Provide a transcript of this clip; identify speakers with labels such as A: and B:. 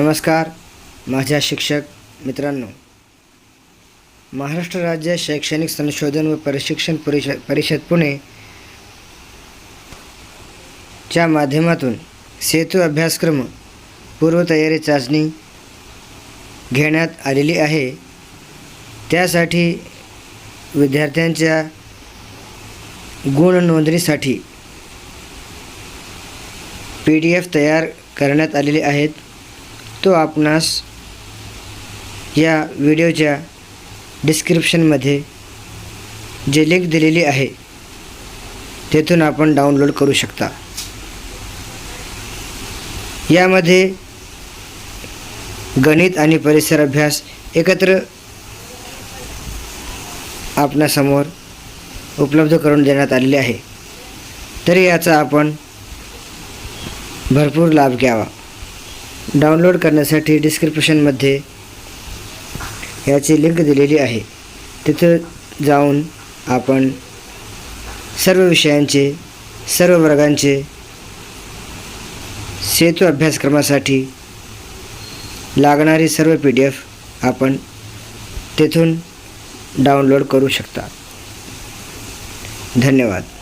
A: नमस्कार माझ्या शिक्षक मित्रांनो, महाराष्ट्र राज्य शैक्षणिक संशोधन व प्रशिक्षण परिषद पुणे च्या माध्यमातून सेतू अभ्यासक्रम पूर्वतयारी चाचणी घेण्यात आलेली आहे। त्यासाठी विद्यार्थ्यांच्या गुण नोंदणीसाठी PDF तयार करण्यात आलेले आहेत। तो आपणास या व्हिडिओच्या डिस्क्रिप्शनमध्ये जे लिंक दिलेली आहे तेथून आपण डाउनलोड करू शकता। यामध्ये गणित आणि परिसर अभ्यास एकत्र आपणासमोर उपलब्ध करून देण्यात आलेले आहे, तरी याचा आपण भरपूर लाभ घ्यावा। डाउनलोड करण्यासाठी डिस्क्रिप्शनमध्ये याची लिंक दिलेली आहे, तिथे जाऊन आपण सर्व विषयांचे सर्व वर्गांचे सेतू अभ्यासक्रमासाठी लागणारी सर्व PDF आपण तेथून डाउनलोड करू शकता। धन्यवाद।